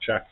check.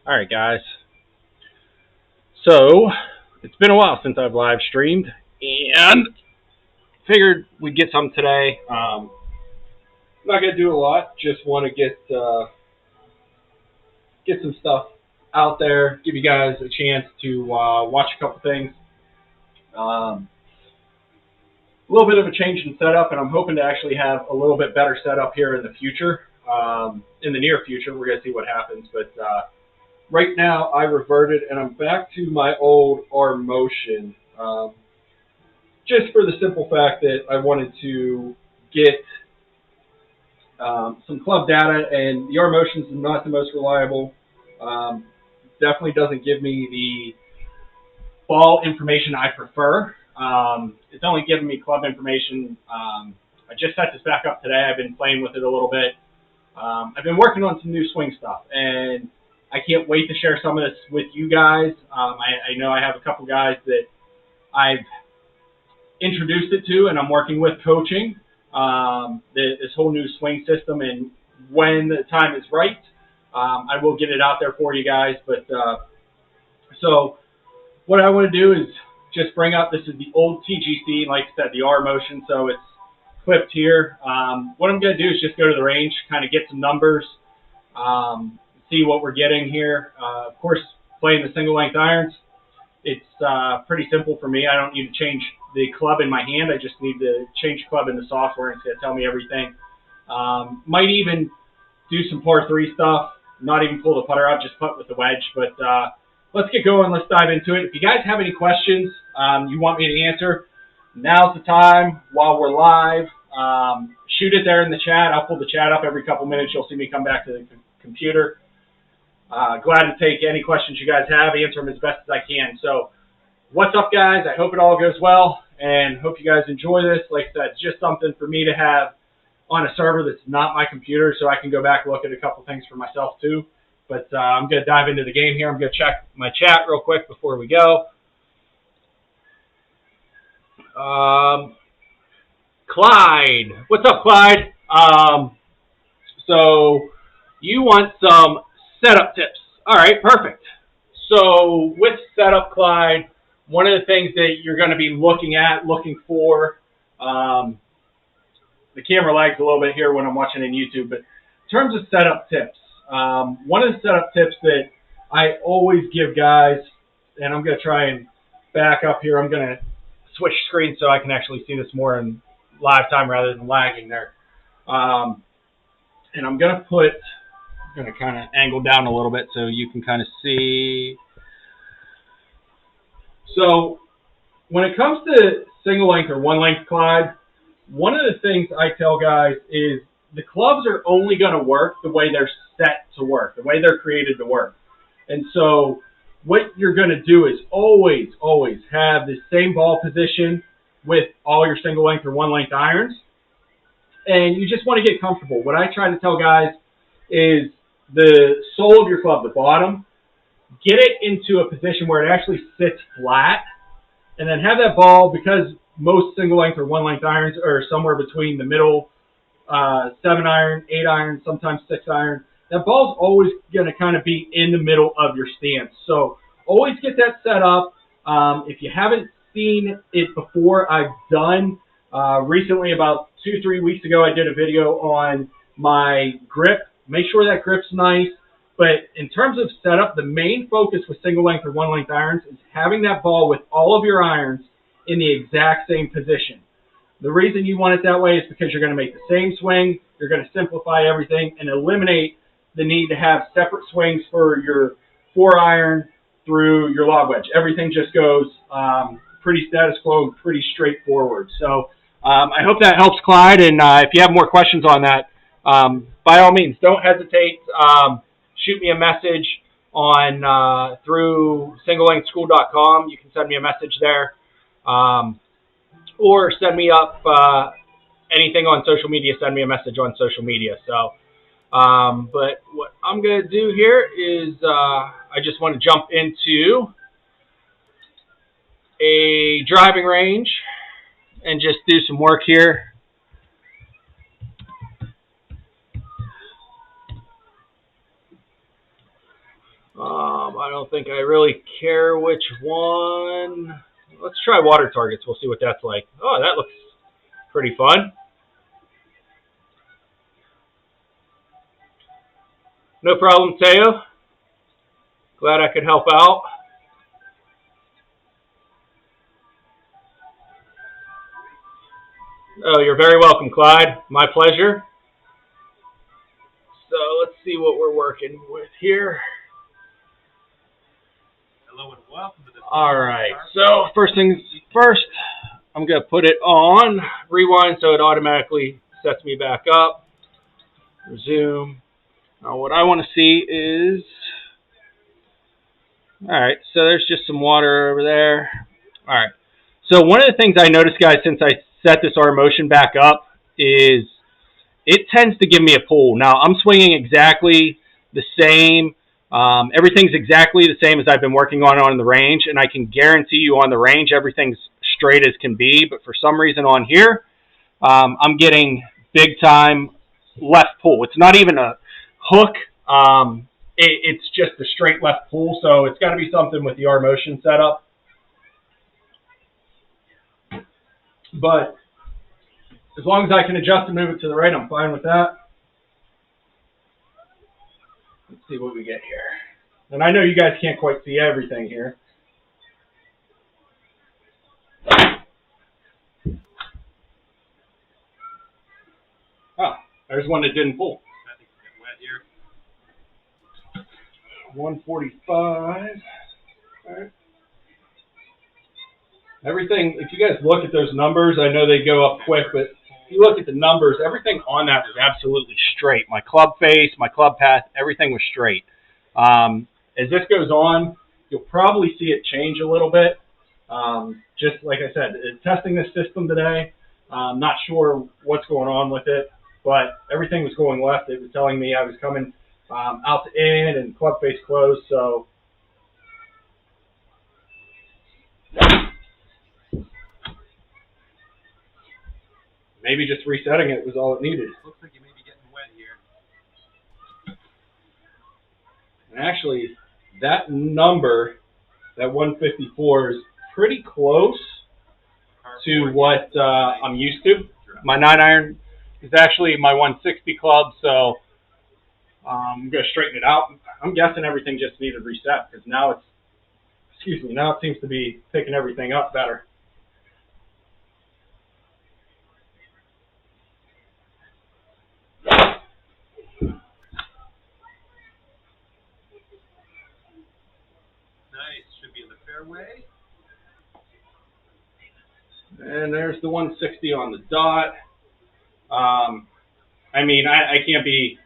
All right, guys. So it's been a while since I've live streamed, and figured we'd get some today. Not gonna do a lot. Just want to get some stuff out there. Give you guys a chance to watch a couple things. A little bit of a change in setup, and I'm hoping to actually have a little bit better setup here in the future. In the near future, we're gonna see what happens, but. Right now, I reverted, and I'm back to my old R motion, just for the simple fact that I wanted to get some club data, and the R motion is not the most reliable. Definitely doesn't give me the ball information I prefer. It's only giving me club information. I just set this back up today. I've been playing with it a little bit. I've been working on some new swing stuff, and I can't wait to share some of this with you guys. I know I have a couple guys that I've introduced it to, and I'm working with coaching this whole new swing system. And when the time is right, I will get it out there for you guys. But so what I want to do is just bring up, this is the old TGC, like I said, the R motion. So it's clipped here. What I'm going to do is just go to the range, kind of get some numbers. See what we're getting here. Of course, playing the single length irons, it's pretty simple for me. I don't need to change the club in my hand. I just need to change club in the software, and it's going to tell me everything. Might even do some par 3 stuff, not even pull the putter out, just putt with the wedge. But let's get going. Let's dive into it. If you guys have any questions you want me to answer, now's the time while we're live. Shoot it there in the chat. I'll pull the chat up every couple minutes. You'll see me come back to the computer. Glad to take any questions you guys have, answer them as best as I can. So what's up, guys? I hope it all goes well, and hope you guys enjoy this. Like I said, it's just something for me to have on a server that's not my computer, so I can go back and look at a couple things for myself too. But I'm going to dive into the game here. I'm going to check my chat real quick before we go. Clyde. What's up, Clyde? So you want some setup tips. All right, perfect. So with setup, Clyde, one of the things that you're going to be looking for, the camera lags a little bit here when I'm watching on YouTube, but in terms of setup tips, one of the setup tips that I always give guys, and I'm going to try and back up here. I'm going to switch screens so I can actually see this more in live time rather than lagging there. And I'm going to kind of angle down a little bit so you can kind of see. So when it comes to single length or one length, Clyde, one of the things I tell guys is the clubs are only going to work the way they're set to work, the way they're created to work. And so what you're going to do is always have the same ball position with all your single length or one length irons. And you just want to get comfortable. What I try to tell guys is the sole of your club, the bottom, get it into a position where it actually sits flat, and then have that ball, because most single length or one length irons are somewhere between the middle 7 iron, 8 iron, sometimes 6 iron. that ball's always going to kind of be in the middle of your stance. So always get that set up. If you haven't seen it before, I've done recently, about 2-3 weeks ago, I did a video on my grip. Make sure that grip's nice. But in terms of setup, the main focus with single length or one length irons is having that ball with all of your irons in the exact same position. The reason you want it that way is because you're going to make the same swing, you're going to simplify everything, and eliminate the need to have separate swings for your 4-iron through your lob wedge. Everything just goes pretty status quo and pretty straightforward. So I hope that helps, Clyde, and if you have more questions on that, by all means, don't hesitate. Shoot me a message on through singlelengthschool.com. You can send me a message there. Or send me up anything on social media. Send me a message on social media. So, but what I'm going to do here is I just want to jump into a driving range and just do some work here. I don't think I really care which one. Let's try water targets. We'll see what that's like. Oh, that looks pretty fun. No problem, Teo. Glad I could help out. Oh, you're very welcome, Clyde. My pleasure. So let's see what we're working with here. Hello and welcome to this. All right. So first things first, I'm going to put it on rewind so it automatically sets me back up. Resume. Now what I want to see is, all right, so there's just some water over there. All right. So one of the things I noticed, guys, since I set this R motion back up is it tends to give me a pull. Now I'm swinging exactly the same. Everything's exactly the same as I've been working on the range, and I can guarantee you on the range everything's straight as can be, but for some reason on here, I'm getting big time left pull. It's not even a hook. It's just a straight left pull, so it's got to be something with the R motion setup. But as long as I can adjust and move it to the right, I'm fine with that. Let's see what we get here. And I know you guys can't quite see everything here. Ah, there's one that didn't pull. 145. All right. Everything, if you guys look at those numbers, I know they go up quick, but if you look at the numbers, everything on that was absolutely straight. My club face, my club path, everything was straight. As this goes on, you'll probably see it change a little bit. Just like I said, testing this system today, not sure what's going on with it, but everything was going left. It was telling me I was coming out to in and club face closed, so maybe just resetting it was all it needed. Looks like you may be getting wet here. And actually, that number, that 154, is pretty close to what I'm used to. My 9-iron is actually my 160 club, so I'm going to straighten it out. I'm guessing everything just needed reset because now it's, now it seems to be picking everything up better. Fairway. And there's the 160 on the dot. I mean, I can't be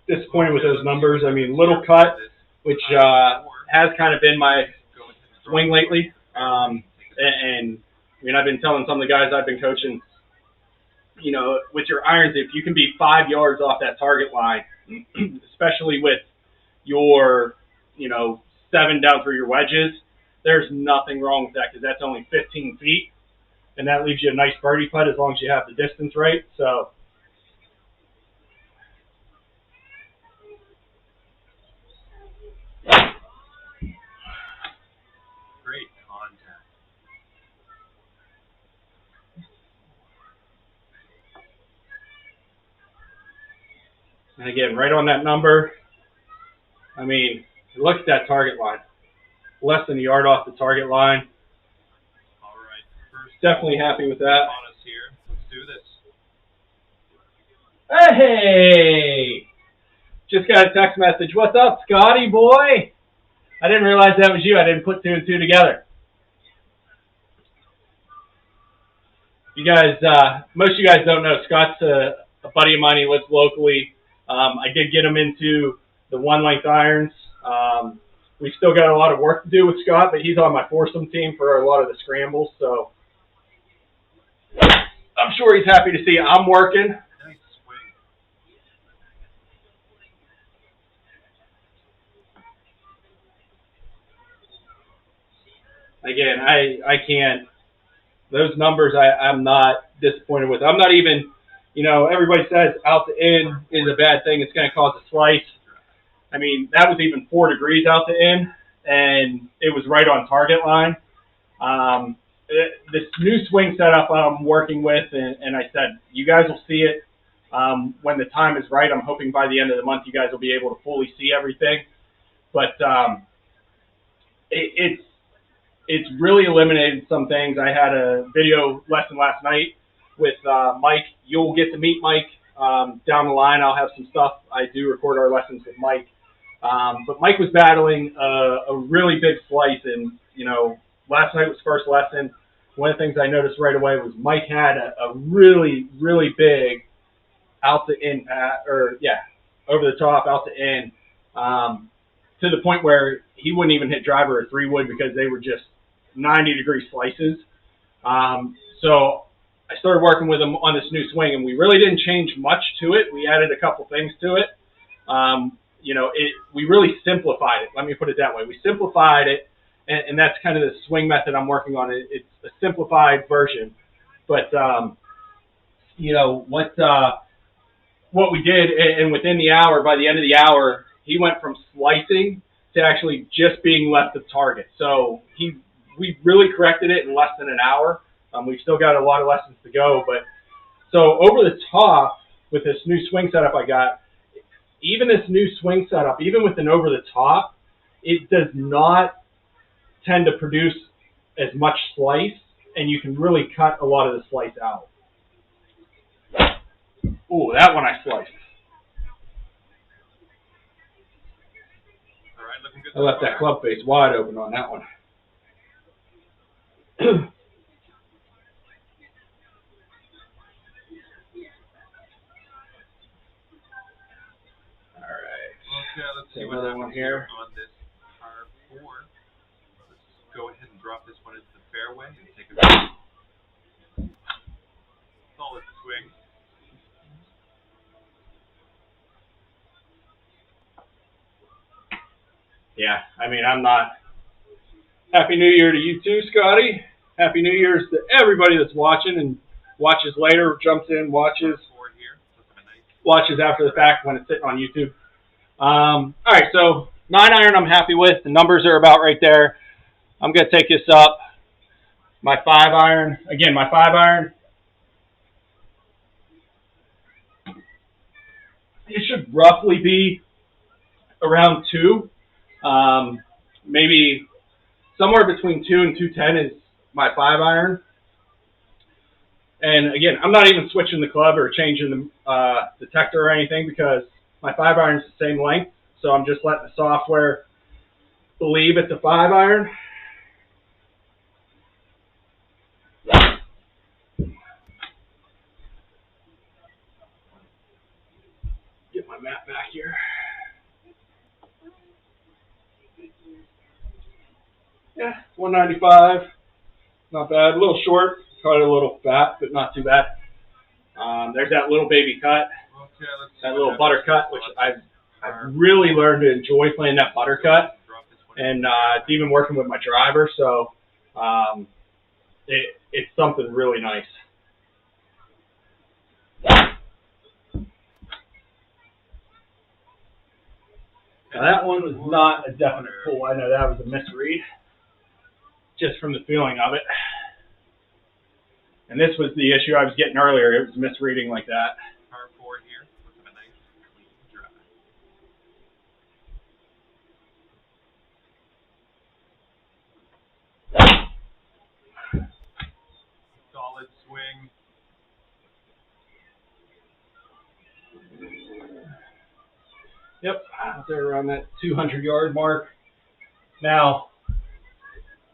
disappointed with those numbers. I mean, little cut, which has kind of been my swing lately. And I mean, I've been telling some of the guys I've been coaching, you know, with your irons, if you can be 5 yards off that target line, especially with your, 7 down through your wedges, there's nothing wrong with that because that's only 15 feet, and that leaves you a nice birdie putt as long as you have the distance right. So And again, right on that number. I mean, look at that target line. Less than a yard off the target line. All right. First, Definitely happy with that. on us here. Let's do this. Hey! Just got a text message. What's up, Scotty boy? I didn't realize that was you. I didn't put two and two together. You guys, most of you guys don't know, Scott's a buddy of mine. He lives locally. I did get him into the one-length irons. We've still got a lot of work to do with Scott, but he's on my foursome team for a lot of the scrambles. So I'm sure he's happy to see I'm working. Nice swing. Again, I can't. Those numbers I'm not disappointed with. I'm not even, everybody says out to in is a bad thing. It's going to cause a slice. I mean, that was even 4 degrees out to in, and it was right on target line. This new swing setup I'm working with, and I said, you guys will see it when the time is right. I'm hoping by the end of the month you guys will be able to fully see everything. But it's really eliminated some things. I had a video lesson last night with Mike. You'll get to meet Mike down the line. I'll have some stuff. I do record our lessons with Mike. But Mike was battling a really big slice, and, last night was first lesson. One of the things I noticed right away was Mike had a really, really big out to in, over the top, out to in, to the point where he wouldn't even hit driver or 3-wood because they were just 90-degree slices. So I started working with him on this new swing, and we really didn't change much to it. We added a couple things to it. We really simplified it. Let me put it that way. We simplified it, and that's kind of the swing method I'm working on. It's a simplified version. But, what we did, and within the hour, by the end of the hour, he went from slicing to actually just being left of target. So we really corrected it in less than an hour. We've still got a lot of lessons to go. But so over the top with this new swing setup I got, even this new swing setup, even with an over the top, it does not tend to produce as much slice, and you can really cut a lot of the slice out. Ooh, that one I sliced. All right, looking good. I left that club face wide open on that one. Okay, let's see what Another happens one here. on this par 4. Let's go ahead and drop this one into the fairway and take a solid swing. Yeah, I mean, I'm not. Happy New Year to you too, Scotty. Happy New Year's to everybody that's watching and watches later, jumps in, watches. Par 4 here. Nice. Watches after the fact when it's sitting on YouTube. All right, so 9-iron I'm happy with. The numbers are about right there. I'm going to take this up. My 5-iron. Again, my 5-iron. It should roughly be around 2. Maybe somewhere between 2 and 210 is my 5-iron. And again, I'm not even switching the club or changing the detector or anything because my 5-iron is the same length, so I'm just letting the software believe it's a 5-iron. Get my mat back here. Yeah, 195. Not bad. A little short. Caught it a little fat, but not too bad. There's that little baby cut. Okay, let's see That what little happens butter cut, which I've really learned to enjoy playing that butter cut. Drop this one And it's even working with my driver, so it's something really nice. Now that one was not a definite pull. I know that was a misread, just from the feeling of it. And this was the issue I was getting earlier. It was misreading like that. par 4 here. Looking a nice clean Yep, out there around that 200-yard mark. Now,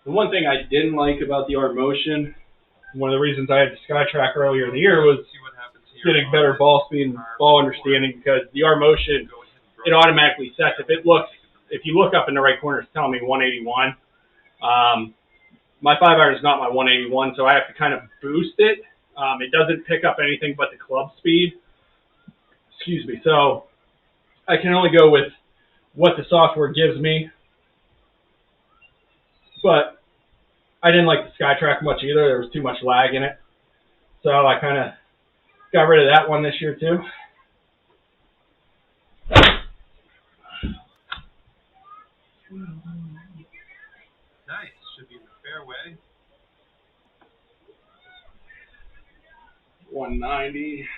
the one thing I didn't like about the arm motion, one of the reasons I had the SkyTrack earlier in the year was getting better ball speed and ball understanding, because the arm motion, it automatically sets. If you look up in the right corner, it's telling me 181. My 5-iron is not my 181, so I have to kind of boost it. It doesn't pick up anything but the club speed. Excuse me. So I can only go with what the software gives me. But I didn't like the SkyTrack much either. There was too much lag in it. So I kind of got rid of that one this year too. Nice. Should be in the fairway. 190.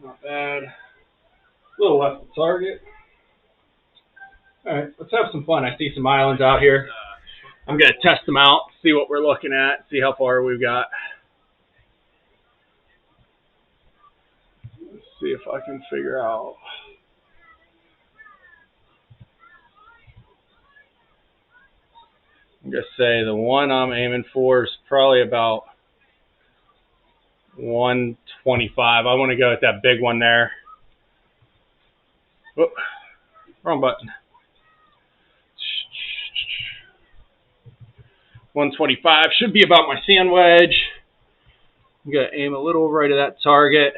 Not bad. A little left of target. All right, let's have some fun. I see some islands out here. I'm going to test them out, see what we're looking at, see how far we've got. Let's see if I can figure out. I'm going to say the one I'm aiming for is probably about 125. I want to go with that big one there. Whoop, wrong button. 125 should be about my sand wedge. I'm going to aim a little right at that target.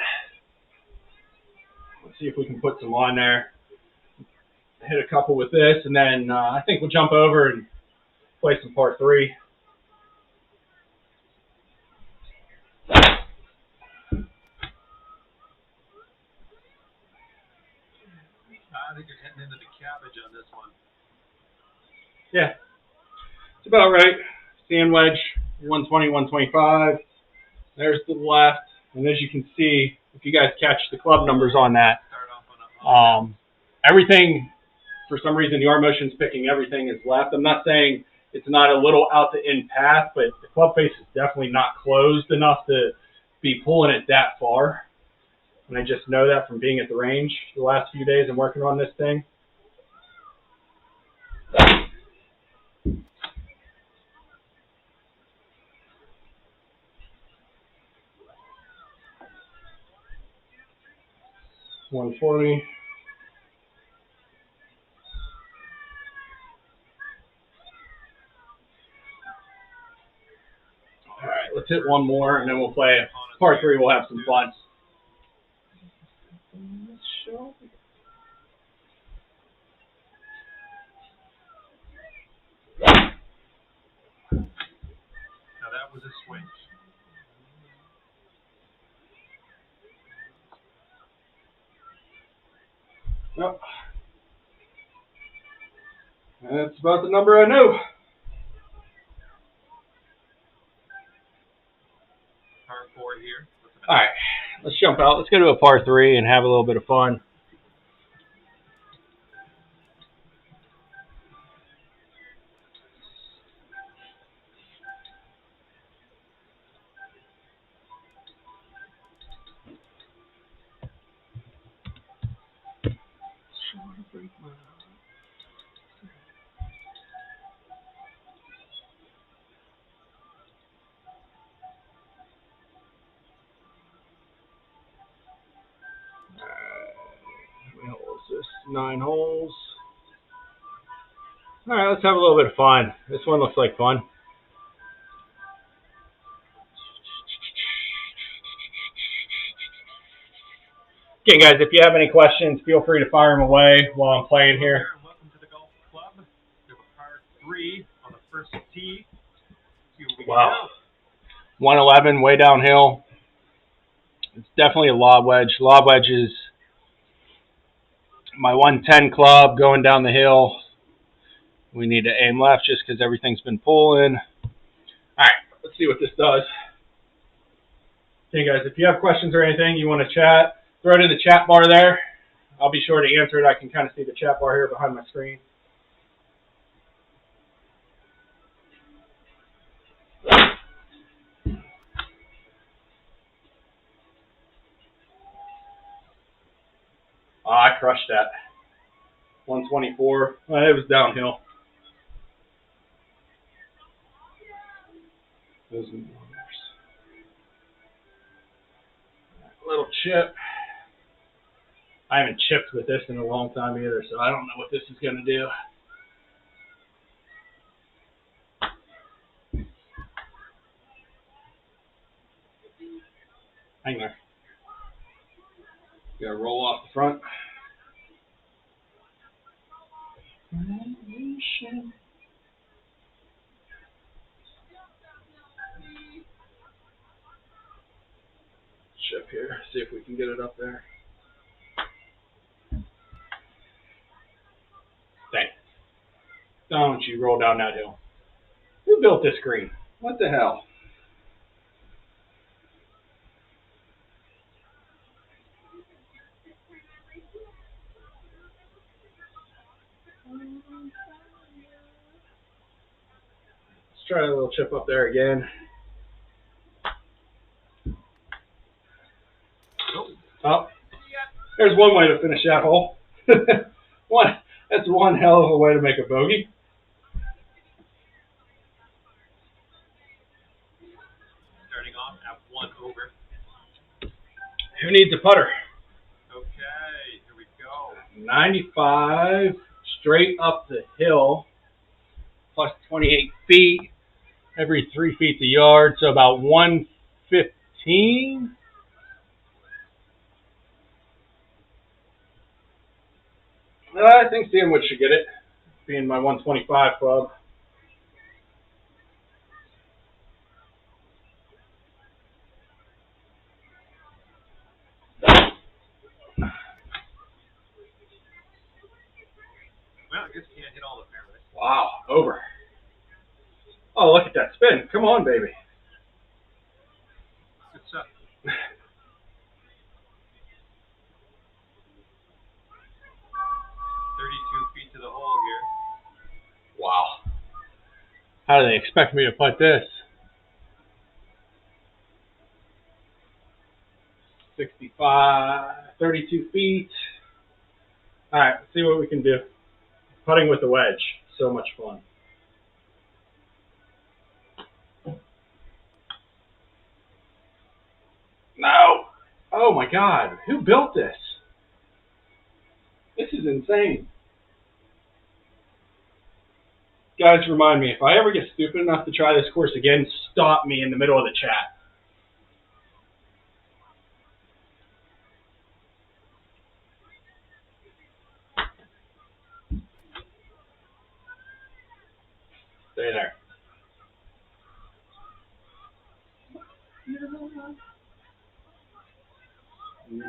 Let's see if we can put some on there. Hit a couple with this, and then I think we'll jump over and play some par 3. I think you're heading into the cabbage on this one. Yeah, it's about right. Sand wedge, 120, 125. There's the left, and as you can see, if you guys catch the club numbers on that, everything, for some reason, the arm motion's picking everything is left. I'm not saying it's not a little out the in path, but the club face is definitely not closed enough to be pulling it that far. And I just know that from being at the range the last few days and working on this thing. $140. All right, let's hit one more, and then we'll play par 3. We'll have some fun. Now that was a swing. Yep. That's about the number I know. Par 4 here. All right, let's jump out. Let's go to a par 3 and have a little bit of fun. How many holes is this? 9 holes. All right, let's have a little bit of fun. This one looks like fun. Okay, guys, if you have any questions, feel free to fire them away while I'm playing here. Welcome to the golf club. We have a par 3 on the first tee. Wow. 111, way downhill. It's definitely a lob wedge. Lob wedge is my 110 club going down the hill. We need to aim left just because everything's been pulling. All right, let's see what this does. Okay, guys, if you have questions or anything you want to chat, throw it in the chat bar there. I'll be sure to answer it. I can kind of see the chat bar here behind my screen. I crushed that. 124. Well, it was downhill. Those little chip. I haven't chipped with this in a long time either, so I don't know what this is going to do. Hang there. Got to roll off the front. Chip here. See if we can get it up there. Dang. Don't you roll down that hill. Who built this screen? What the hell? Let's try a little chip up there again. Oh, there's one way to finish that hole. That's one hell of a way to make a bogey. Starting off at 1 over. Who needs a putter? Okay, here we go. 95 straight up the hill, plus 28 feet. Every 3 feet's a yard, so about 115. I think Sandwich should get it, being my 125 club. Well, I guess you can't hit all the fairways. Wow, over. Oh, look at that spin. Come on, baby. Good stuff. 32 feet to the hole here. Wow. How do they expect me to putt this? 65, 32 feet. All right, let's see what we can do. Putting with the wedge. So much fun. No! Oh my God, who built this? This is insane. Guys, remind me, if I ever get stupid enough to try this course again, stop me in the middle of the chat. Stay there. Well,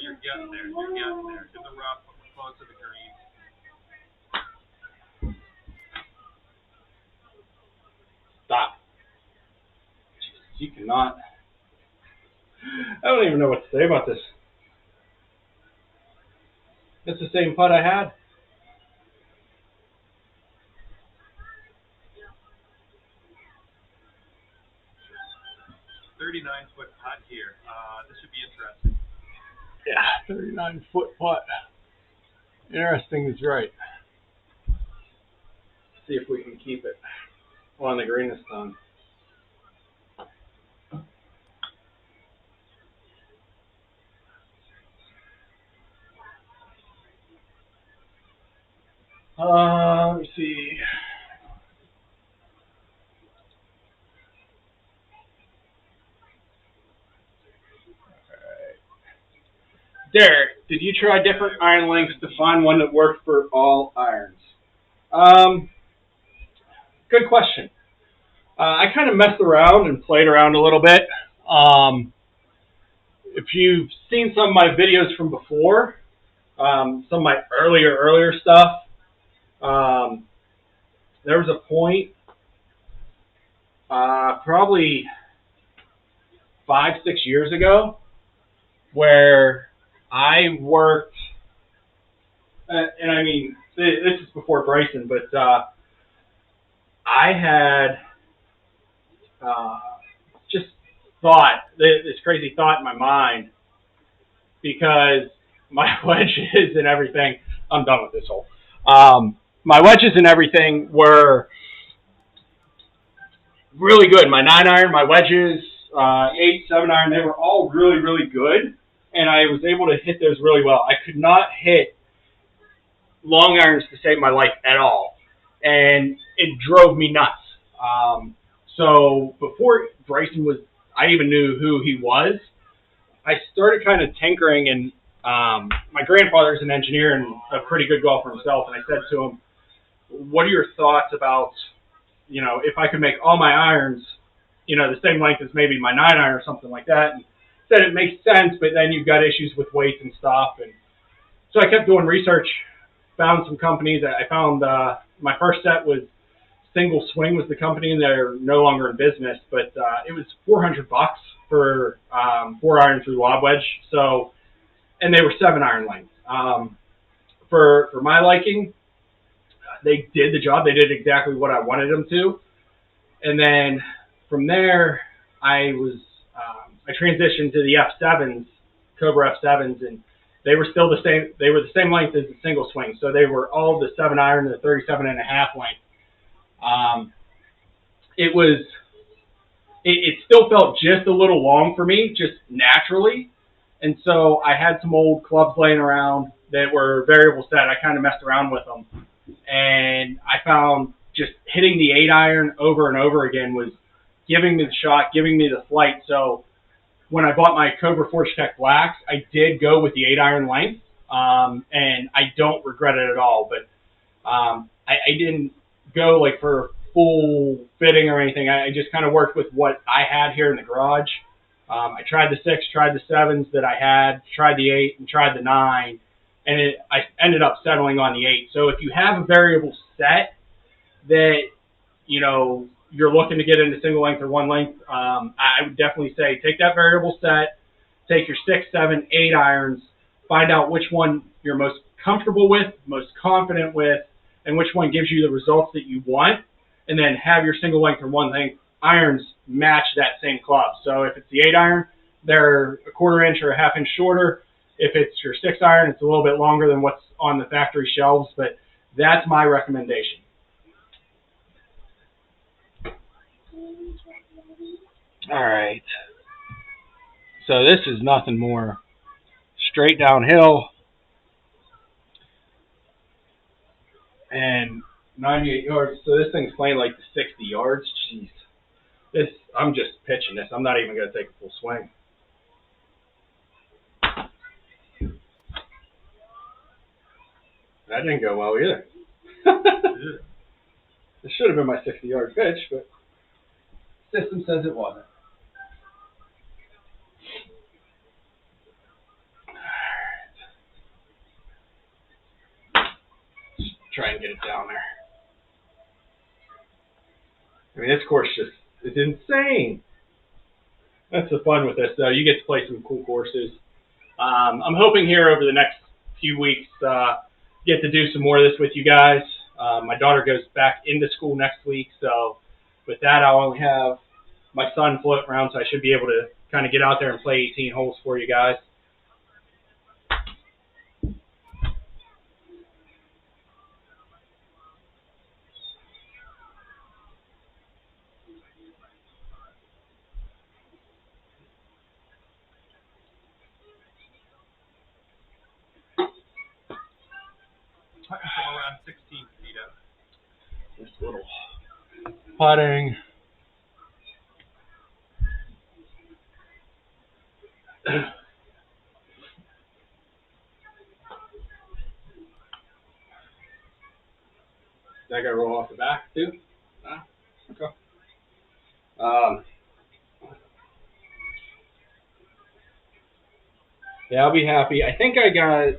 you're getting there. You're getting there. To the rough, close to the green. Stop. You cannot. I don't even know what to say about this. It's the same putt I had. .39-foot putt here. This should be interesting. Yeah, 39-foot putt. Interesting is right. See if we can keep it on the green this time. Let me see. Derek, did you try different iron lengths to find one that worked for all irons? Good question. I kind of messed around and played around a little bit. If you've seen some of my videos from before, some of my earlier stuff, there was a point, probably 5-6 years ago, where I worked, and I mean, this is before Bryson, but I had just thought, this crazy thought in my mind, because my wedges and everything. I'm done with this hole. My wedges and everything were really good. My 9-iron, my wedges, 8, 7-iron, they were all really, really good. And I was able to hit those really well. I could not hit long irons to save my life at all. And it drove me nuts. So before Bryson was, I even knew who he was, I started kind of tinkering, and my grandfather's an engineer and a pretty good golfer himself, and I said to him, what are your thoughts about, if I could make all my irons, the same length as maybe my 9-iron or something like that? And said it makes sense, but then you've got issues with weights and stuff. And so I kept doing research, found some companies. I found my first set was Single Swing was the company, and they're no longer in business, but it was $400 for 4-iron through lob wedge. So, and they were 7-iron length. For my liking, they did the job. They did exactly what I wanted them to. And then from there, I transitioned to the F7s, Cobra F7s, and they were still the same. They were the same length as the Single Swing. So they were all the 7-iron and the 37.5 length. It still felt just a little long for me, just naturally. And so I had some old clubs laying around that were variable set. I kind of messed around with them. And I found just hitting the 8-iron over and over again was giving me the shot, giving me the flight. So when I bought my Cobra Forge Tech Blacks, I did go with the 8-iron length. And I don't regret it at all. But I didn't go like for full fitting or anything. I just kind of worked with what I had here in the garage. I tried the 6, tried the 7s that I had, tried the 8, and tried the 9, and I ended up settling on the 8. So if you have a variable set that, you're looking to get into single length or one length, I would definitely say take that variable set, take your 6, 7, 8 irons, find out which one you're most comfortable with, most confident with, and which one gives you the results that you want, and then have your single length or one length irons match that same club. So if it's the 8-iron, they're a 1/4 inch or a 1/2 inch shorter. If it's your 6-iron, it's a little bit longer than what's on the factory shelves, but that's my recommendation. All right. So this is nothing more. Straight downhill. And 98 yards. So this thing's playing like the 60 yards. Jeez. I'm just pitching this. I'm not even going to take a full swing. That didn't go well either. It should have been my 60-yard pitch, but system says it wasn't. Just try and get it down there. I mean, this course it's insane. That's the fun with this, though. You get to play some cool courses. I'm hoping here over the next few weeks, get to do some more of this with you guys. My daughter goes back into school next week, so with that, I'll only have my son floating around, so I should be able to kind of get out there and play 18 holes for you guys. Around 16 feet up. Just a little putting. That guy roll off the back too? Ah, okay. Yeah, I'll be happy. I think I got.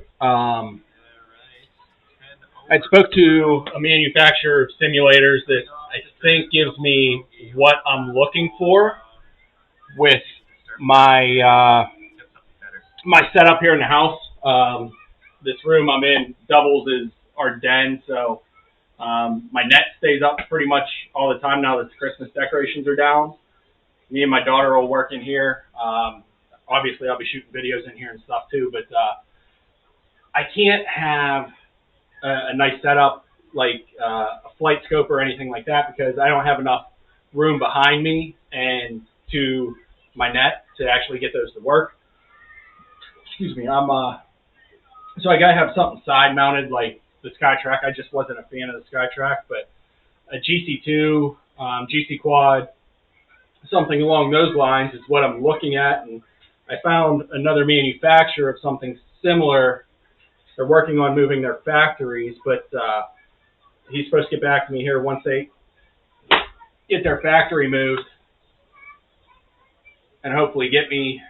I spoke to a manufacturer of simulators that I think gives me what I'm looking for with my my setup here in the house. This room I'm in doubles as our den, so my net stays up pretty much all the time now that the Christmas decorations are down. Me and my daughter will work in here. Obviously, I'll be shooting videos in here and stuff too, but I can't have a nice setup like a flight scope or anything like that because I don't have enough room behind me and to my net to actually get those to work. Excuse me. So I gotta have something side mounted like the SkyTrack. I just wasn't a fan of the SkyTrack, but a GC2, GC Quad, something along those lines is what I'm looking at. And I found another manufacturer of something similar. They're working on moving their factories, but he's supposed to get back to me here once they get their factory moved and hopefully get me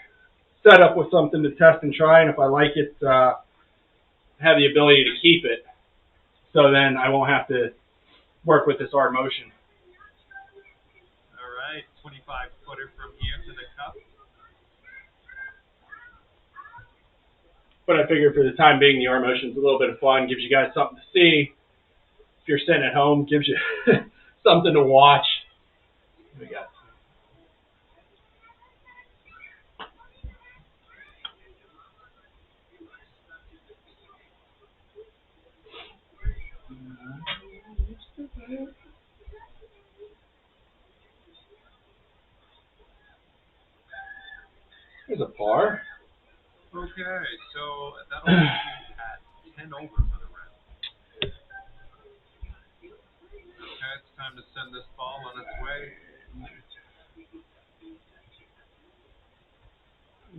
set up with something to test and try. And if I like it, have the ability to keep it. So then I won't have to work with this R Motion. All right, 25-footer from here to the cup. But I figured for the time being, the R Motion's a little bit of fun, gives you guys something to see. If you're sitting at home, gives you something to watch. What we got? There's a par. Okay, so that'll put you at 10 over for the round. Okay, it's time to send this ball on its way.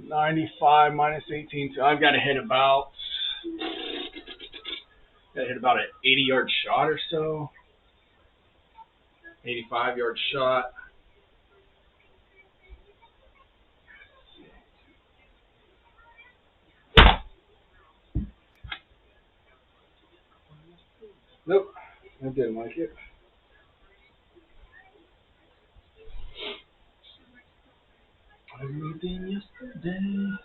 95 minus 18. So I've got to hit about an 80-yard shot or so. 85-yard shot. Nope, I didn't like it. Everything yesterday.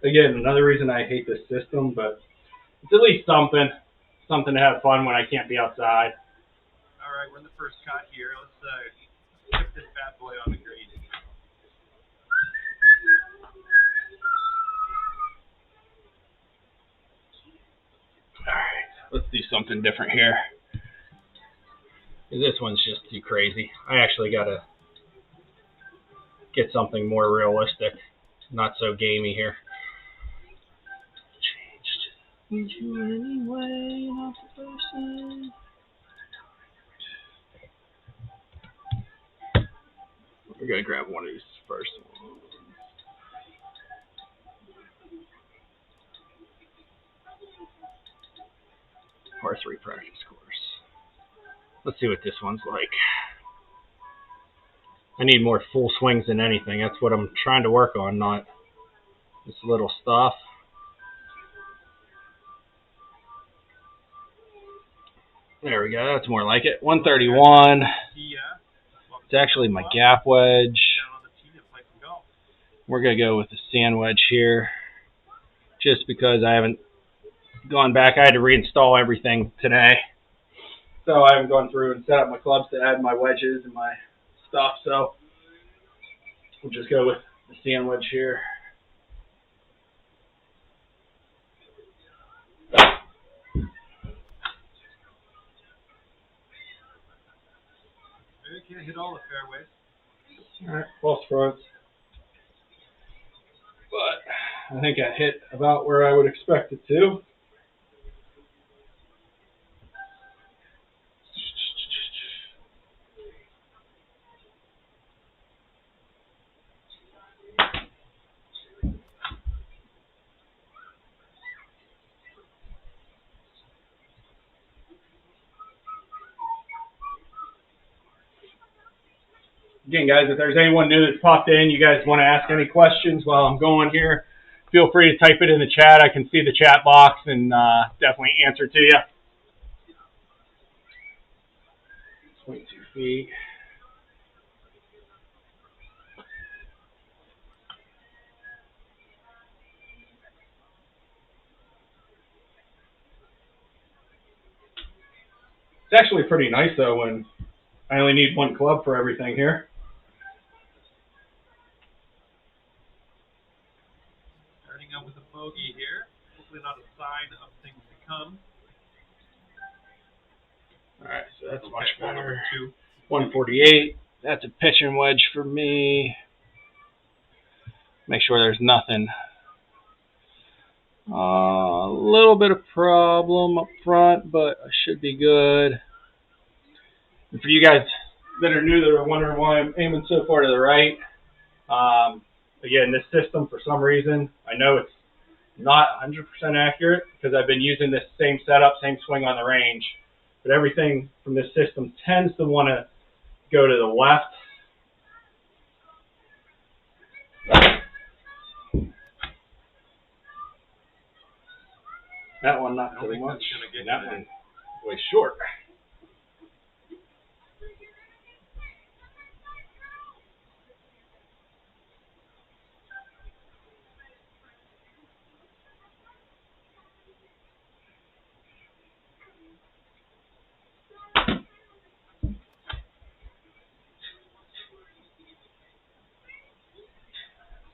Again, another reason I hate this system, but it's at least something to have fun when I can't be outside. All right, we're in the first cut here. Let's tip this bad boy on the green. All right, let's do something different here. This one's just too crazy. I actually got to get something more realistic, not so gamey here. Changed. Need you anyway, not the person. We're going to grab one of these first. Par 3 practice course. Let's see what this one's like. I need more full swings than anything. That's what I'm trying to work on, not this little stuff. There we go. That's more like it. 131. It's actually my gap wedge. We're going to go with the sand wedge here just because I haven't gone back. I had to reinstall everything today. So I haven't gone through and set up my clubs to add my wedges and my stuff. So we'll just go with the sand wedge here. You can't hit all the fairways. All right, false fronts. But I think I hit about where I would expect it to. Again, guys, if there's anyone new that's popped in, you guys want to ask any questions while I'm going here, feel free to type it in the chat. I can see the chat box and definitely answer to you. 22 feet. It's actually pretty nice, though, when I only need one club for everything here. Starting out with a bogey here. Hopefully not a sign of things to come. Alright, so that's Okay, much hole number better. 2. 148. That's a pitching wedge for me. Make sure there's nothing. A little bit of problem up front, but I should be good. And for you guys that are new that are wondering why I'm aiming so far to the right, again, this system, for some reason, I know it's not 100% accurate because I've been using this same setup, same swing on the range, but everything from this system tends to want to go to the left. That one not so much, and that one way short.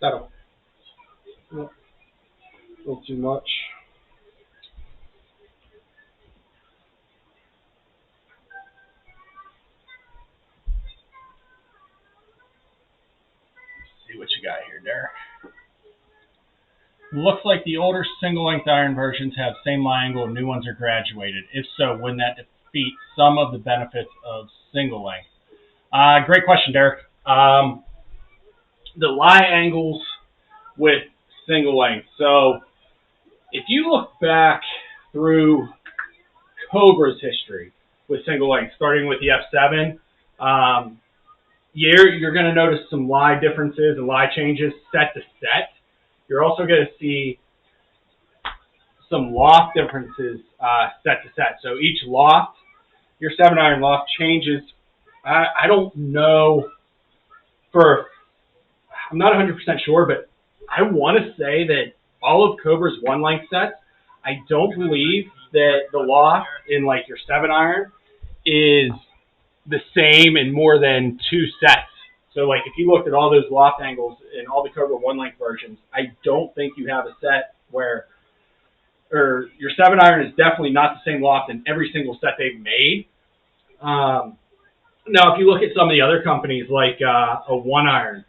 That'll a little too much. Let's see what you got here, Derek. Looks like the older single-length iron versions have same lie angle, new ones are graduated. If so, wouldn't that defeat some of the benefits of single-length? Great question, Derek. The lie angles with single-length. So if you look back through Cobra's history with single-length, starting with the F7, you're going to notice some lie differences and lie changes set to set. You're also going to see some loft differences set to set. So each loft, your 7-iron loft changes. I don't know I'm not 100% sure, but I want to say that all of Cobra's one-length sets, I don't believe that the loft in like your 7-iron is the same in more than 2 sets. So, like, if you looked at all those loft angles in all the Cobra one-length versions, I don't think you have a set where, or your 7-iron is definitely not the same loft in every single set they've made. Now, if you look at some of the other companies, like a 1-iron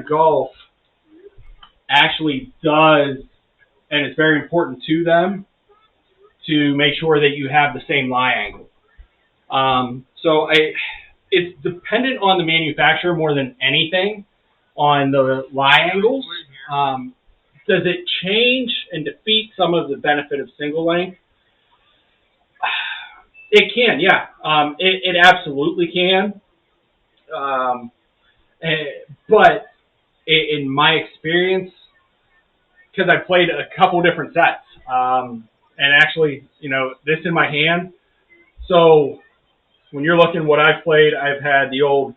golf actually does, and it's very important to them to make sure that you have the same lie angle. So it's dependent on the manufacturer more than anything on the lie angles. Does it change and defeat some of the benefit of single length? It can, yeah. It absolutely can. But in my experience, because I played a couple different sets, and actually, this in my hand. So when you're looking what I've played, I've had the old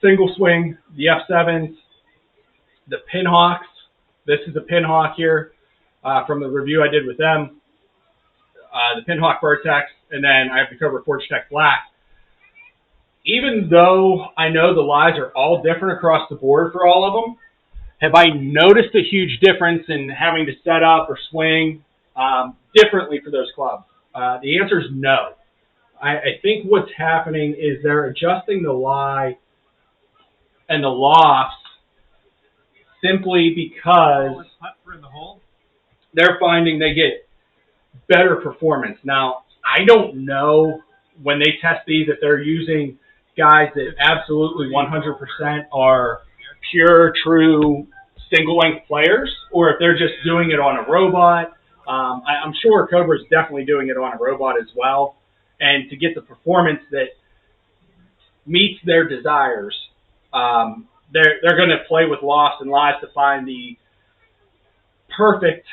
single swing, the F7s, the Pinhawks. This is a Pinhawk here from the review I did with them. The Pinhawk Vertex, and then I have the Cobra Forge Tech Black. Even though I know the lies are all different across the board for all of them, have I noticed a huge difference in having to set up or swing differently for those clubs? The answer is no. I think what's happening is they're adjusting the lie and the lofts simply because they're finding they get better performance. Now, I don't know when they test these if they're using guys that absolutely 100% are pure, true single-length players, or if they're just doing it on a robot. I'm sure Cobra's definitely doing it on a robot as well. And to get the performance that meets their desires, they're going to play with lofts and lies to find the perfect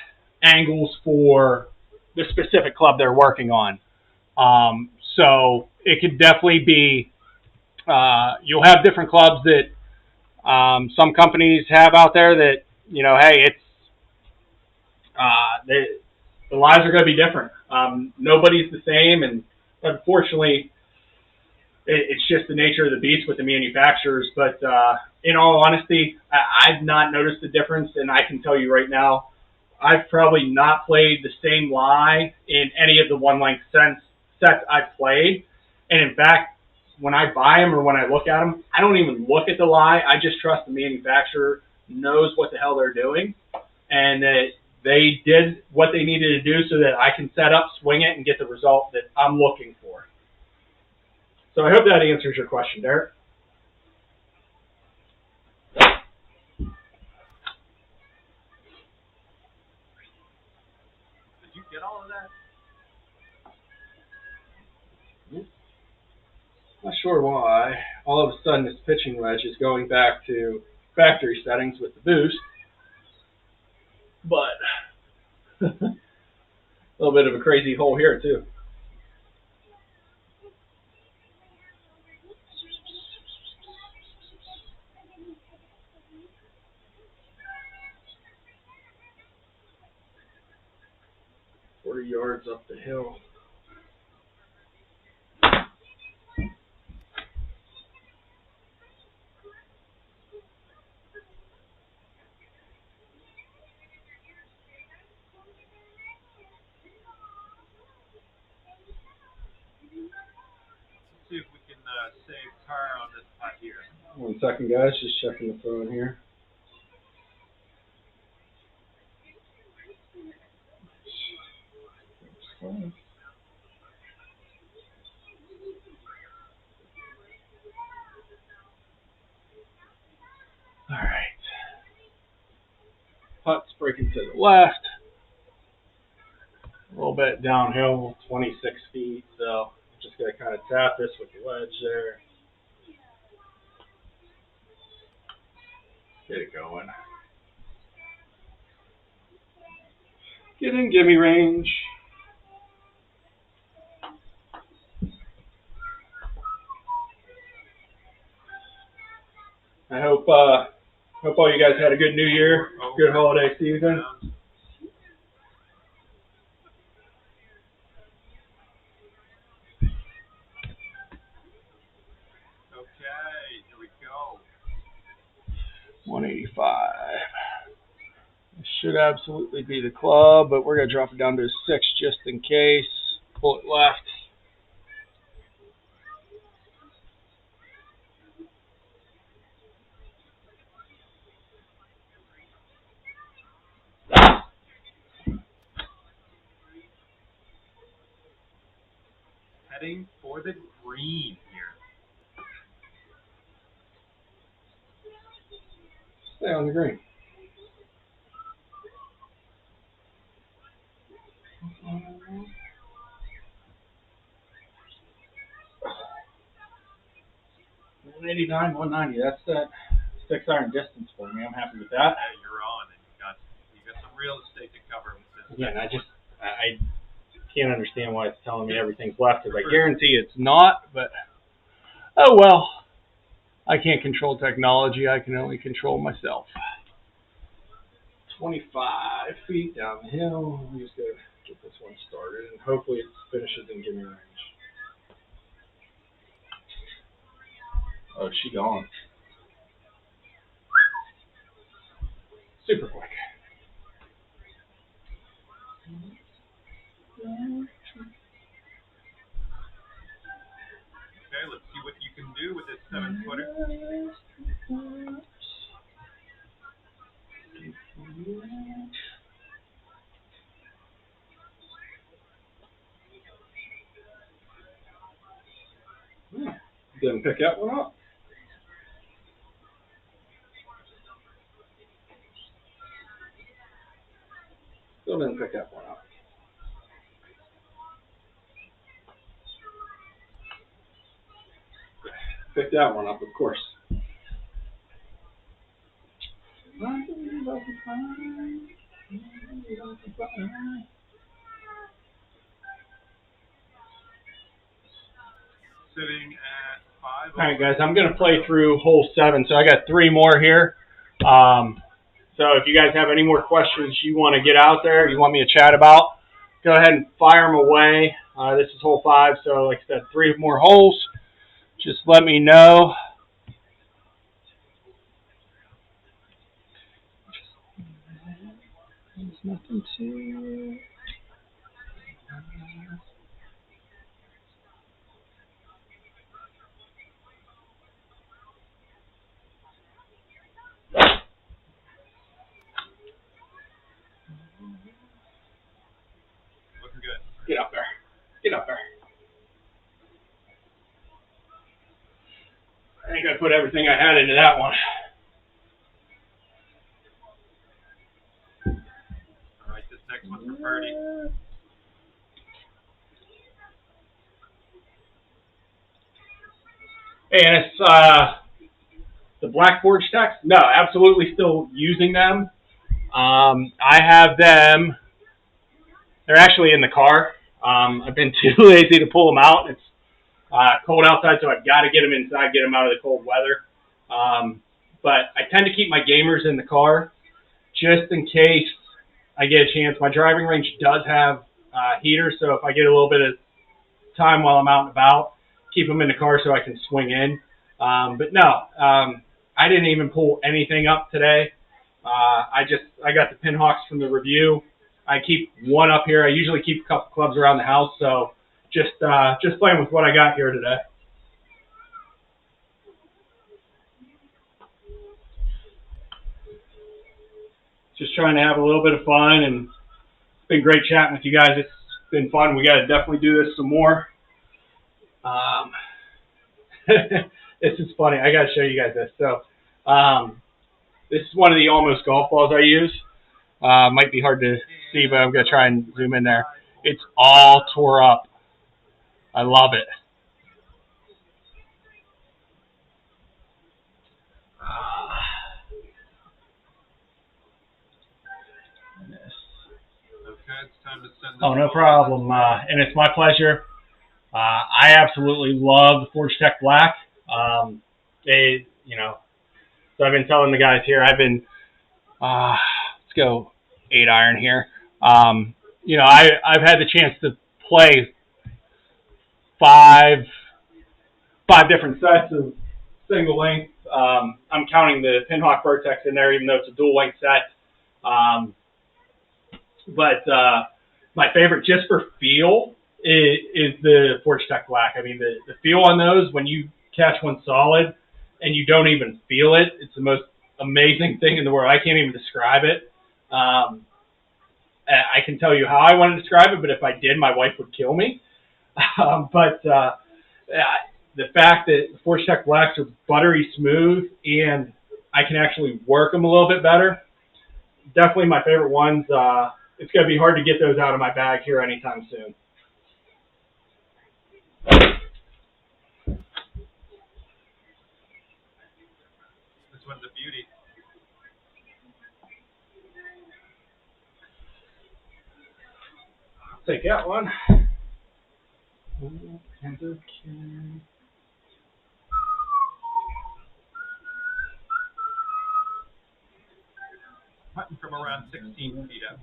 angles for the specific club they're working on. So it could definitely be, you'll have different clubs that some companies have out there that, hey, it's, the lies are going to be different. Nobody's the same, and unfortunately, it's just the nature of the beast with the manufacturers. But in all honesty, I've not noticed a difference, and I can tell you right now, I've probably not played the same lie in any of the one length sets I've played. And in fact, when I buy them or when I look at them, I don't even look at the lie. I just trust the manufacturer knows what the hell they're doing, and that they did what they needed to do so that I can set up, swing it, and get the result that I'm looking for. So I hope that answers your question, Derek. Did you get all of that? Not sure why. All of a sudden, this pitching wedge is going back to factory settings with the boost. But a little bit of a crazy hole here, too. Yards up the hill. Let's see if we can save tar on this putt here. 1 second, guys. Just checking the phone here. All right. Putt's breaking to the left. A little bit downhill, 26 feet. So just got to kind of tap this with the wedge there. Get it going. Get in gimme range. I hope all you guys had a good New Year, good holiday season. Okay, here we go. 185. This should absolutely be the club, but we're going to drop it down to a 6 just in case. Pull it left. Heading for the green here. Stay on the green. $189, 190. That's that 6-iron distance for me. I'm happy with that. Yeah, you're on, and you got some real estate to cover with this. Again, I can't understand why it's telling me everything's left, because I guarantee it's not. But oh well. I can't control technology. I can only control myself. 25 feet down the hill. We just gotta get this one started, and hopefully it finishes in gimme range. Oh, she gone. Super quick. Okay, let's see what you can do with this 7-footer. Didn't pick that one up. Still didn't pick that one up. Pick that one up, of course. Sitting at 5. All right, guys, I'm going to play through hole 7. So I got 3 more here. So if you guys have any more questions you want to get out there, you want me to chat about, go ahead and fire them away. This is hole 5, so like I said, 3 more holes. just let me know. There's nothing to... Looking good. Get up there. Get up there. I think I put everything I had into that one. All right, this next one's for Purdy. And it's the Black Forge text. No, absolutely still using them. I have them. They're actually in the car. I've been too lazy to pull them out. It's cold outside, so I've got to get them inside, get them out of the cold weather. But I tend to keep my gamers in the car just in case I get a chance. My driving range does have heaters, so if I get a little bit of time while I'm out and about, keep them in the car so I can swing in. But no, I didn't even pull anything up today. I got the Pinhawks from the review. I keep one up here. I usually keep a couple clubs around the house, so just playing with what I got here today. Just trying to have a little bit of fun, and it's been great chatting with you guys. It's been fun. We got to definitely do this some more. This is funny. I got to show you guys this. So, this is one of the almost golf balls I use. Might be hard to see, but I'm going to try and zoom in there. It's all tore up. I love it. Okay, it's time to send. Oh, no problem. And it's my pleasure. I absolutely love the Forge Tech Black. They, so I've been telling the guys here, I've been, let's go 8 iron here. I've had the chance to play five different sets of single length. I'm counting the Pinhawk Vertex in there, even though it's a dual length set. But my favorite, just for feel, is the Forge Tech Black. I mean, the feel on those, when you catch one solid and you don't even feel it, it's the most amazing thing in the world. I can't even describe it. I can tell you how I want to describe it, but if I did, my wife would kill me. But the fact that the Forge Tech Blacks are buttery smooth and I can actually work them a little bit better, definitely my favorite ones. It's going to be hard to get those out of my bag here anytime soon. This one's a beauty. Take that one. Putting from around 16 feet out.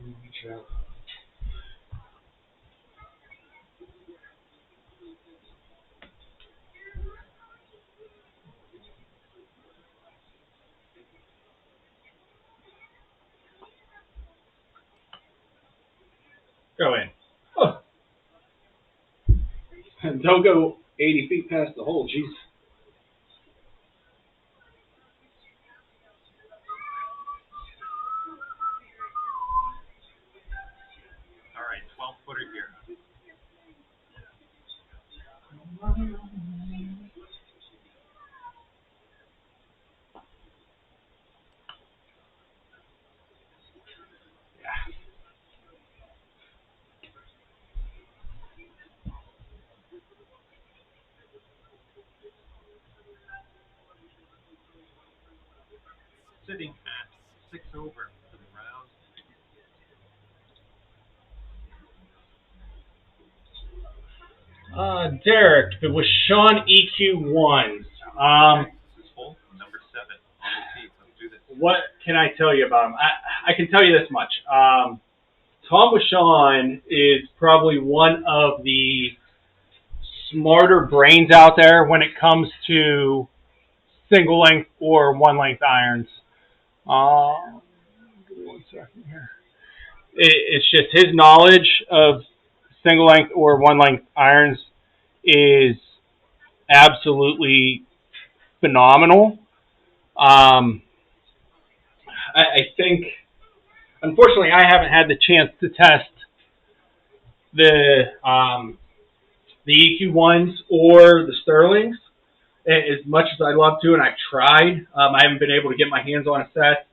Go in. Oh. And don't go 80 feet past the hole, jeez. All right, 12-footer here. Sitting at 6 over for the round. Derek, it was Sean EQ1s. This is full, number 7 on the tee. Let's do this. What can I tell you about him? I can tell you this much. Tom Wishon is probably one of the smarter brains out there when it comes to single length or one length irons. Give me 1 second here. It's just his knowledge of single length or one length irons is absolutely phenomenal. I think, unfortunately, I haven't had the chance to test the EQ ones or the Sterlings as much as I love to, and I've tried. I haven't been able to get my hands on a set.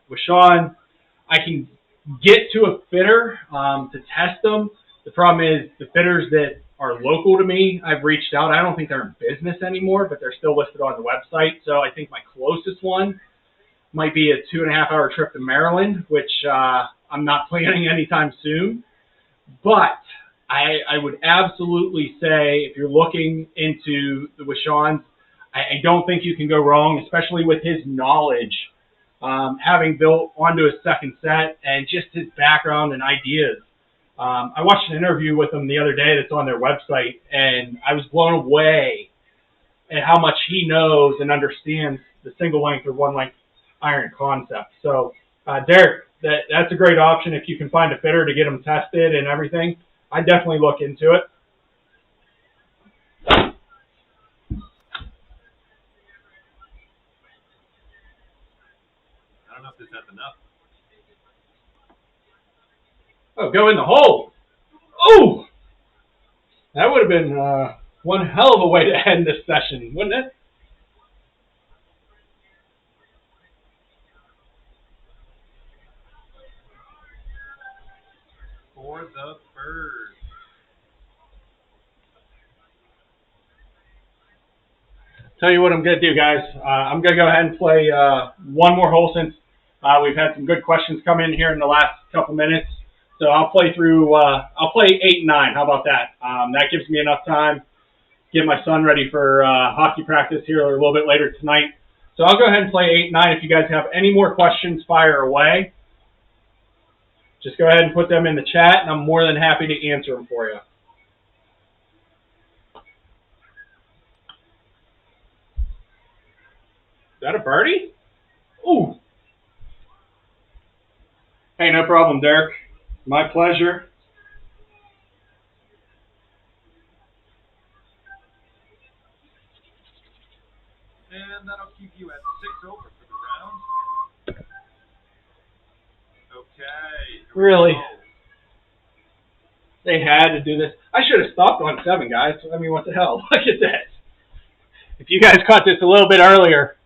With Sean, I can get to a fitter to test them. The problem is the fitters that are local to me, I've reached out. I don't think they're in business anymore, but they're still listed on the website. So I think my closest one might be a 2.5-hour trip to Maryland, which I'm not planning anytime soon. But I would absolutely say if you're looking into the Wishons, I don't think you can go wrong, especially with his knowledge, having built onto his second set and just his background and ideas. I watched an interview with him the other day that's on their website, and I was blown away at how much he knows and understands the single length or one length iron concept. So, Derek, that's a great option if you can find a fitter to get them tested and everything. I definitely look into it. I don't know if this has enough. Oh, go in the hole. Oh! That would have been one hell of a way to end this session, wouldn't it? For the bird. Tell you what I'm going to do, guys. I'm going to go ahead and play one more hole since we've had some good questions come in here in the last couple minutes. So I'll play through, I'll play 8 and 9. How about that? That gives me enough time to get my son ready for hockey practice here a little bit later tonight. So I'll go ahead and play 8 and 9. If you guys have any more questions, fire away. Just go ahead and put them in the chat, and I'm more than happy to answer them for you. Is that a birdie? Ooh. Hey, no problem, Derek. My pleasure. And that'll keep you at 6 over for the round. Okay. Really? They had to do this. I should have stopped on 7, guys. I mean, what the hell? Look at this. If you guys caught this a little bit earlier,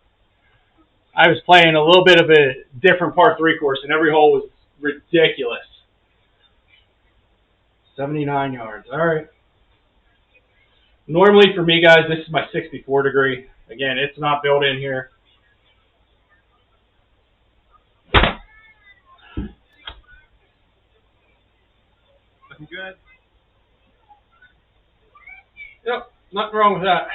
I was playing a little bit of a different par 3 course, and every hole was ridiculous. 79 yards. All right. Normally for me, guys, this is my 64 degree. Again, it's not built in here. Looking good. Yep, nothing wrong with that.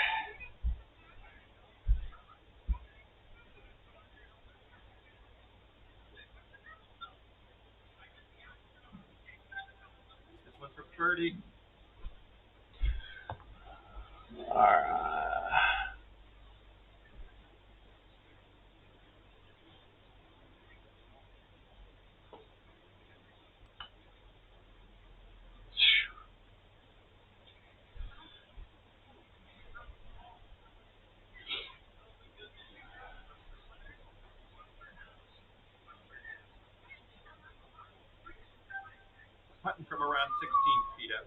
This one's for birdie. All right. Putting from around 16 feet out.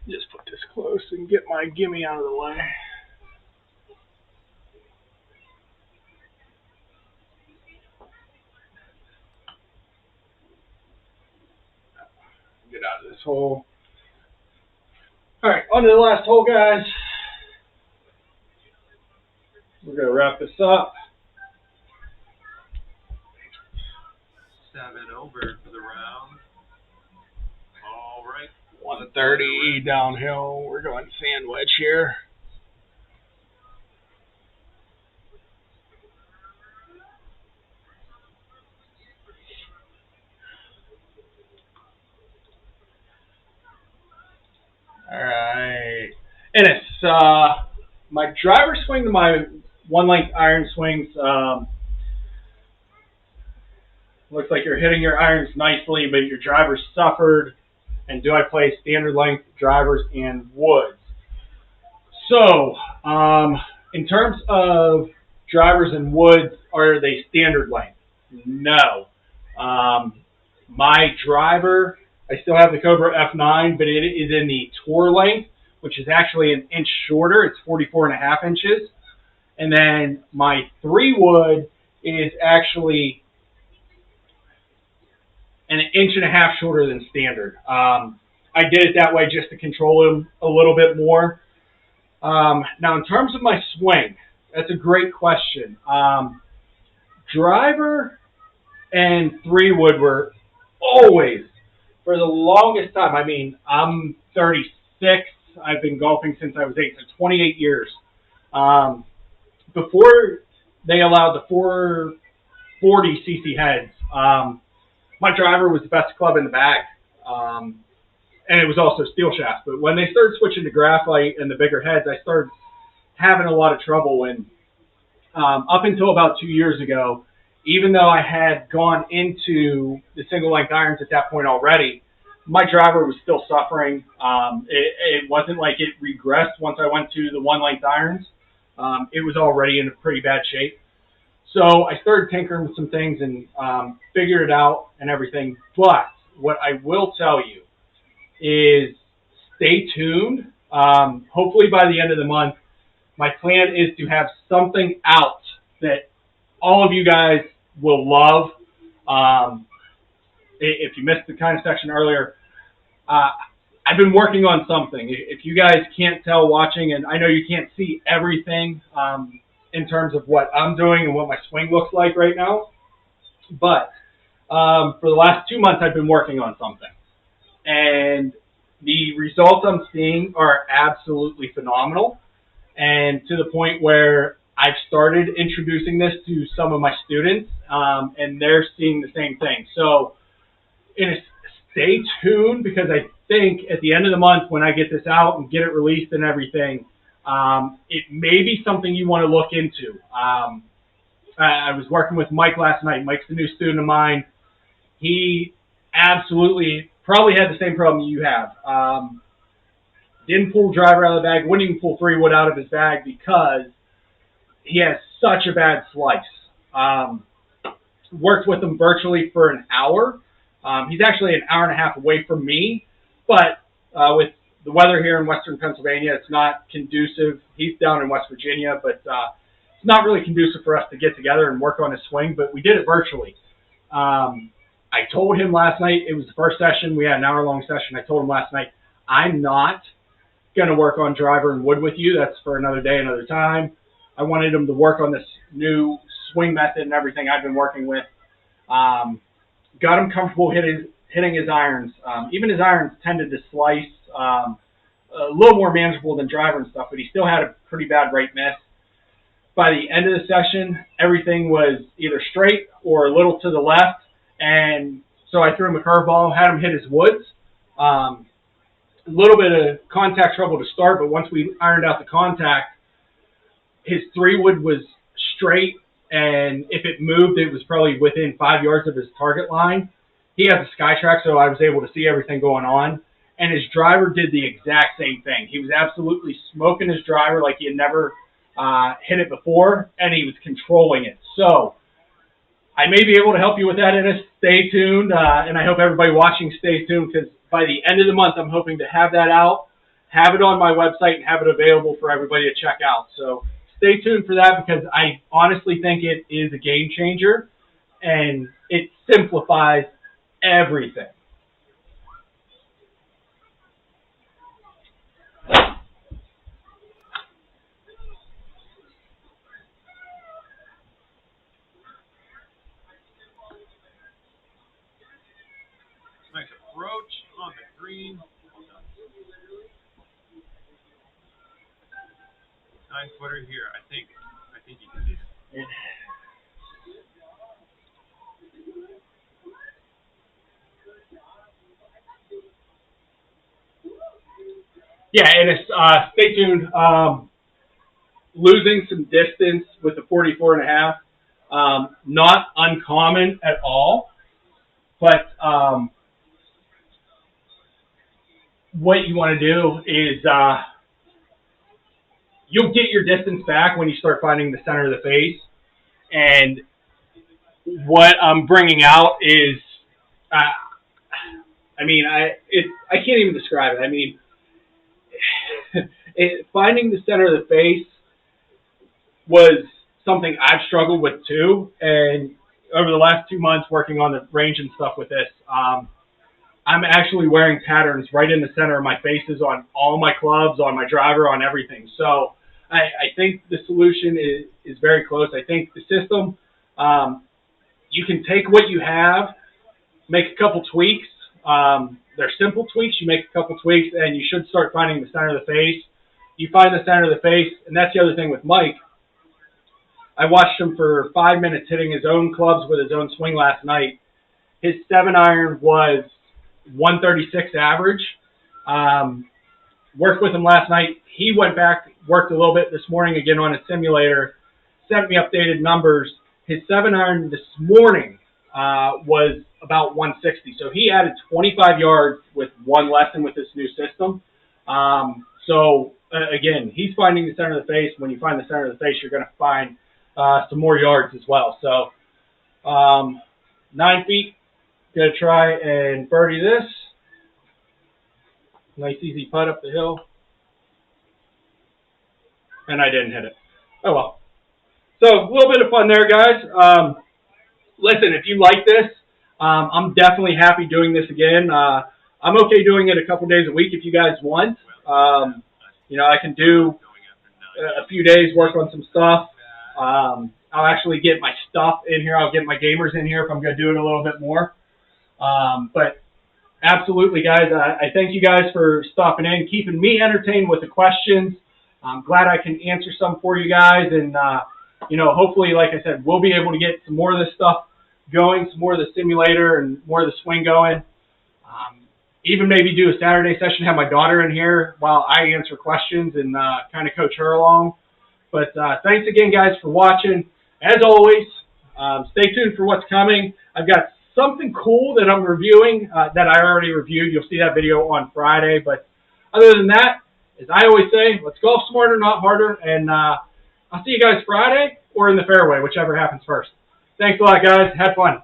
Just put this close and get my gimme out of the way. Get out of this hole. All right, on to the last hole, guys. We're going to wrap this up. 7 over for the round. All right. 130 downhill. We're going sand wedge here. All right. And it's my driver swing to my one length iron swings. Looks like you're hitting your irons nicely, but your driver suffered. And do I play standard length drivers and woods? So, in terms of drivers and woods, are they standard length? No. My driver, I still have the Cobra F9, but it is in the tour length, which is actually an inch shorter. It's 44.5 inches. And then my 3 wood is actually an inch and a half shorter than standard. I did it that way just to control him a little bit more. Now, in terms of my swing, that's a great question. Driver and 3 wood were always, for the longest time, I mean, I'm 36. I've been golfing since I was 8, so 28 years. Before they allowed the 440 cc heads, my driver was the best club in the bag. And it was also steel shafts. But when they started switching to graphite and the bigger heads, I started having a lot of trouble. And up until about 2 years ago, even though I had gone into the single length irons at that point already, my driver was still suffering. It wasn't like it regressed once I went to the one length irons. It was already in a pretty bad shape. So I started tinkering with some things and figured it out and everything. But what I will tell you is stay tuned. Hopefully by the end of the month, my plan is to have something out that all of you guys will love. If you missed the kind of section earlier, I've been working on something. If you guys can't tell watching, and I know you can't see everything in terms of what I'm doing and what my swing looks like right now, but for the last 2 months, I've been working on something. And the results I'm seeing are absolutely phenomenal, and to the point where I've started introducing this to some of my students, and they're seeing the same thing. So stay tuned, because I think at the end of the month when I get this out and get it released and everything, it may be something you want to look into. I was working with Mike last night. Mike's a new student of mine. He absolutely probably had the same problem you have. Didn't pull driver out of the bag, wouldn't even pull 3 wood out of his bag because he has such a bad slice. Worked with him virtually for an hour. He's actually an hour and a half away from me, but with the weather here in western Pennsylvania, it's not conducive. He's down in West Virginia, but it's not really conducive for us to get together and work on his swing, but we did it virtually. I told him last night, it was the first session, we had an hour-long session. I told him last night, I'm not going to work on driver and wood with you. That's for another day, another time. I wanted him to work on this new swing method and everything I've been working with. Got him comfortable hitting his irons. Even his irons tended to slice a little more manageable than driver and stuff, but he still had a pretty bad right miss. By the end of the session, everything was either straight or a little to the left, and so I threw him a curveball, had him hit his woods. A little bit of contact trouble to start, but once we ironed out the contact, his 3 wood was straight, and if it moved, it was probably within 5 yards of his target line. He has a SkyTrack, so I was able to see everything going on, and his driver did the exact same thing. He was absolutely smoking his driver like he had never hit it before, and he was controlling it. So I may be able to help you with that, Ennis. Stay tuned, and I hope everybody watching stays tuned, because by the end of the month, I'm hoping to have that out, have it on my website, and have it available for everybody to check out. So stay tuned for that, because I honestly think it is a game changer, and it simplifies everything. Nice approach on the green. 9-footer here. I think you can beat it. Yeah, and it's stay tuned. Losing some distance with the 44.5, not uncommon at all. But what you want to do is you'll get your distance back when you start finding the center of the face. And what I'm bringing out is, I can't even describe it. I mean, finding the center of the face was something I've struggled with too. And over the last 2 months working on the range and stuff with this, I'm actually wearing patterns right in the center of my faces on all my clubs, on my driver, on everything. So I think the solution is very close. I think the system, you can take what you have, make a couple tweaks. They're simple tweaks. You make a couple tweaks, and you should start finding the center of the face. You find the center of the face, and that's the other thing with Mike. I watched him for 5 minutes hitting his own clubs with his own swing last night. His 7-iron was 136 average. Worked with him last night. He went back, worked a little bit this morning again on a simulator, sent me updated numbers. His 7-iron this morning was about 160. So he added 25 yards with one lesson with this new system. Again, he's finding the center of the face. When you find the center of the face, you're going to find some more yards as well. So 9 feet. Going to try and birdie this. Nice easy putt up the hill. And I didn't hit it. Oh well. So a little bit of fun there, guys. Listen, if you like this, I'm definitely happy doing this again. I'm okay doing it a couple days a week if you guys want. I can do a few days, work on some stuff. I'll actually get my stuff in here. I'll get my gamers in here if I'm going to do it a little bit more. But absolutely, guys, I thank you guys for stopping in, keeping me entertained with the questions. I'm glad I can answer some for you guys. And, hopefully, like I said, we'll be able to get some more of this stuff going, some more of the simulator and more of the swing going. Even maybe do a Saturday session, have my daughter in here while I answer questions and kind of coach her along. But thanks again, guys, for watching. As always, stay tuned for what's coming. I've got something cool that I'm reviewing that I already reviewed. You'll see that video on Friday. But other than that, as I always say, let's golf smarter, not harder. And I'll see you guys Friday or in the fairway, whichever happens first. Thanks a lot, guys. Have fun.